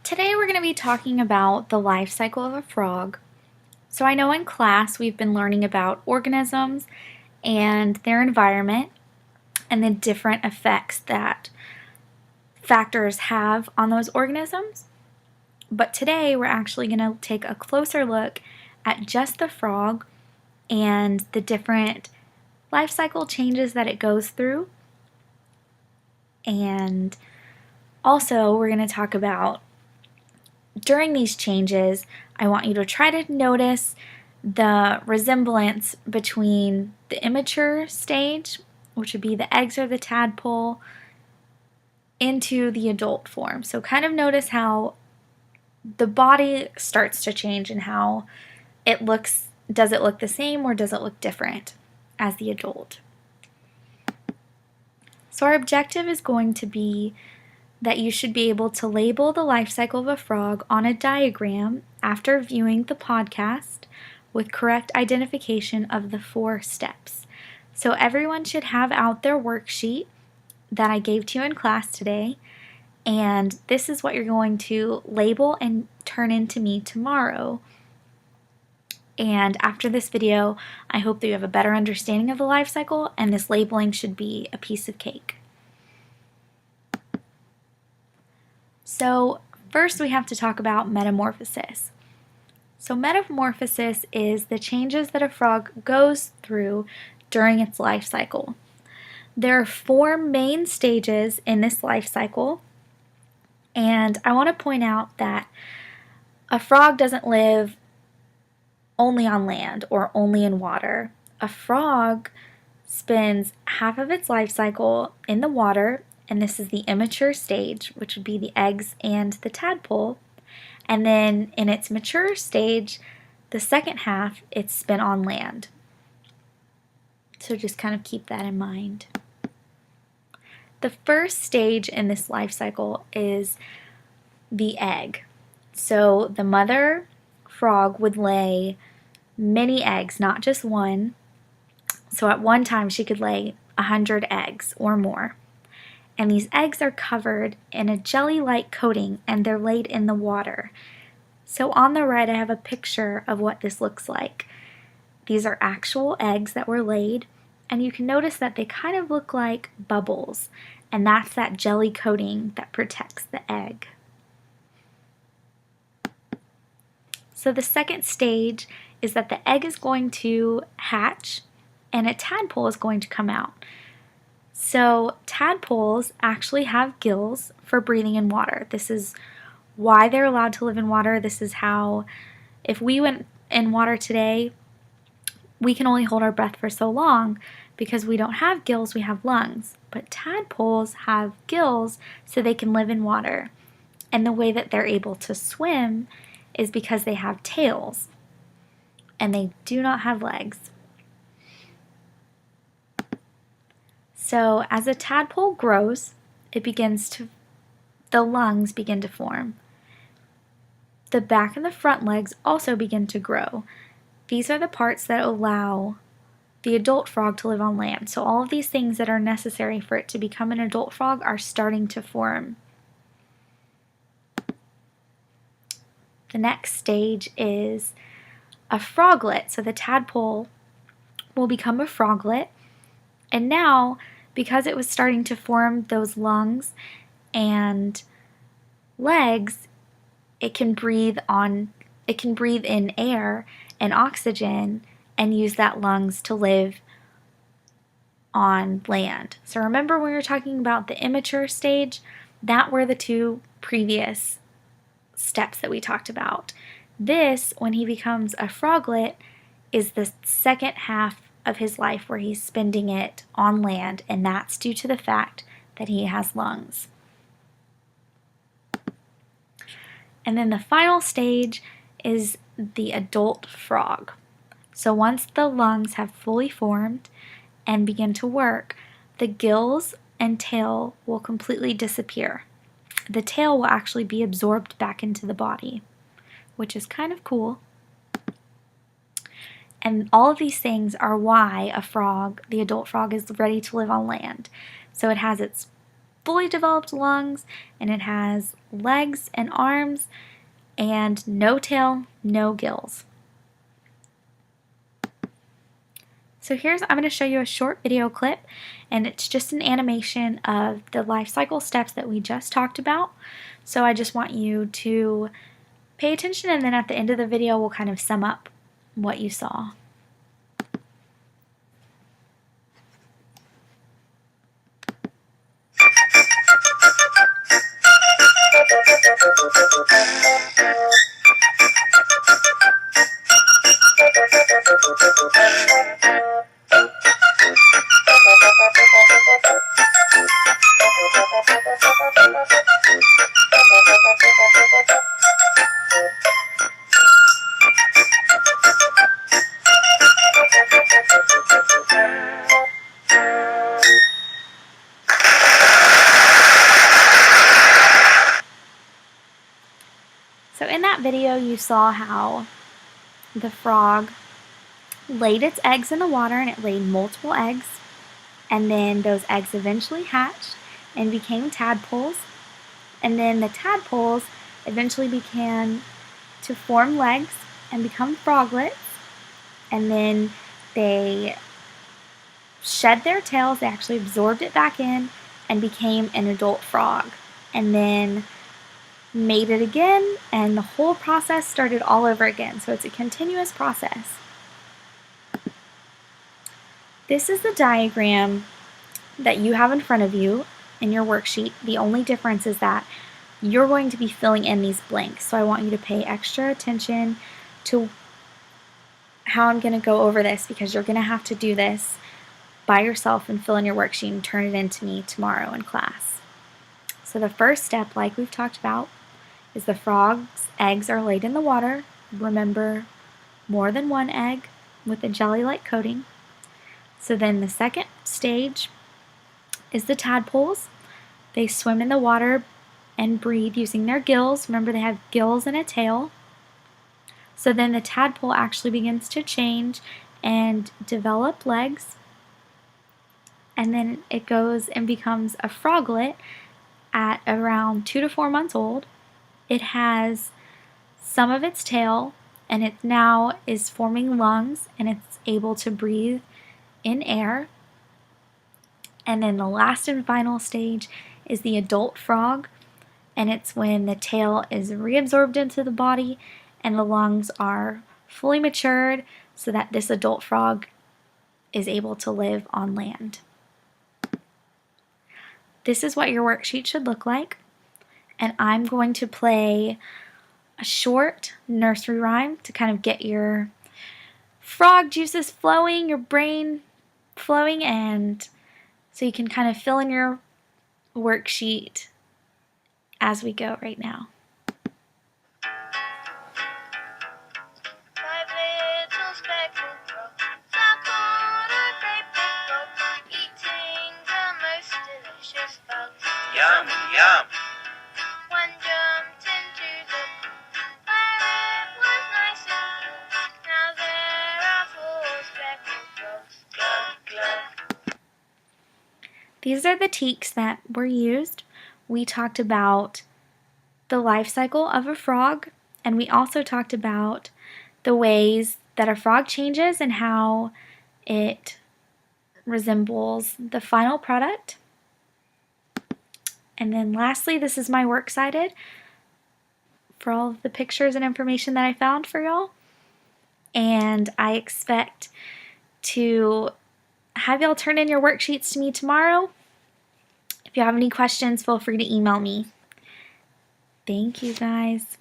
Today we're going to be talking about the life cycle of a frog. So I know in class we've been learning about organisms and their environment and the different effects that factors have on those organisms. But today we're actually going to take a closer look at just the frog and the different life cycle changes that it goes through. And also we're going to talk about during these changes, I want you to try to notice the resemblance between the immature stage, which would be the eggs or the tadpole, into the adult form. So kind of notice how the body starts to change and how it looks. Does it look the same or does it look different as the adult? So our objective is going to be that you should be able to label the life cycle of a frog on a diagram after viewing the podcast with correct identification of the 4 steps. So everyone should have out their worksheet that I gave to you in class today, and this is what you're going to label and turn in to me tomorrow. And after this video, I hope that you have a better understanding of the life cycle, and this labeling should be a piece of cake. So first we have to talk about metamorphosis. So metamorphosis is the changes that a frog goes through during its life cycle. There are 4 main stages in this life cycle, and I want to point out that a frog doesn't live only on land or only in water. A frog spends half of its life cycle in the water, and this is the immature stage, which would be the eggs and the tadpole. And then in its mature stage, the second half, it's spent on land. So just kind of keep that in mind. The first stage in this life cycle is the egg. So the mother frog would lay many eggs, not just one. So at one time she could lay 100 eggs or more. And these eggs are covered in a jelly-like coating and they're laid in the water. So on the right I have a picture of what this looks like. These are actual eggs that were laid, and you can notice that they kind of look like bubbles, and that's that jelly coating that protects the egg. So the second stage is that the egg is going to hatch and a tadpole is going to come out. So tadpoles actually have gills for breathing in water. This is why they're allowed to live in water. This is how, if we went in water today, we can only hold our breath for so long because we don't have gills, we have lungs. But tadpoles have gills so they can live in water. And the way that they're able to swim is because they have tails and they do not have legs. So as a tadpole grows, the lungs begin to form. The back and the front legs also begin to grow. These are the parts that allow the adult frog to live on land. So all of these things that are necessary for it to become an adult frog are starting to form. The next stage is a froglet. So the tadpole will become a froglet, and now, because it was starting to form those lungs and legs, it can breathe in air and oxygen and use that lungs to live on land. So remember when we were talking about the immature stage, that were the 2 previous steps that we talked about. This, when he becomes a froglet, is the second half of his life where he's spending it on land, and that's due to the fact that he has lungs. And then the final stage is the adult frog. So once the lungs have fully formed and begin to work, the gills and tail will completely disappear. The tail will actually be absorbed back into the body, which is kind of cool. And all of these things are why a frog, the adult frog, is ready to live on land. So it has its fully developed lungs, and it has legs and arms, and no tail, no gills. So I'm going to show you a short video clip, and it's just an animation of the life cycle steps that we just talked about. So I just want you to pay attention, and then at the end of the video we'll kind of sum up what you saw. So in that video you saw how the frog laid its eggs in the water, and it laid multiple eggs, and then those eggs eventually hatched and became tadpoles, and then the tadpoles eventually began to form legs and become froglets, and then they shed their tails, they actually absorbed it back in and became an adult frog, and then made it again, and the whole process started all over again. So it's a continuous process. This is the diagram that you have in front of you in your worksheet. The only difference is that you're going to be filling in these blanks. So I want you to pay extra attention to how I'm going to go over this, because you're going to have to do this by yourself and fill in your worksheet and turn it in to me tomorrow in class. So the first step, like we've talked about, is the frog's eggs are laid in the water. Remember, more than one egg with a jelly-like coating. So then the second stage is the tadpoles. They swim in the water and breathe using their gills. Remember, they have gills and a tail. So then the tadpole actually begins to change and develop legs. And then it goes and becomes a froglet at around 2 to 4 months old. It has some of its tail, and it now is forming lungs, and it's able to breathe in air. And then the last and final stage is the adult frog, and it's when the tail is reabsorbed into the body and the lungs are fully matured so that this adult frog is able to live on land. This is what your worksheet should look like, and I'm going to play a short nursery rhyme to kind of get your frog juices flowing, your brain flowing, and so you can kind of fill in your worksheet as we go right now. Five little speckled frogs sat on a great big log, eating the most delicious bugs. Yum, yum. One jumped into the pool where it was nice and cool. Now there are 4 speckled frogs. Glug, glug. These are the teaks that were used. We talked about the life cycle of a frog, and we also talked about the ways that a frog changes and how it resembles the final product. And then lastly, this is my works cited for all of the pictures and information that I found for y'all. And I expect to have y'all turn in your worksheets to me tomorrow. If you have any questions, feel free to email me. Thank you, guys.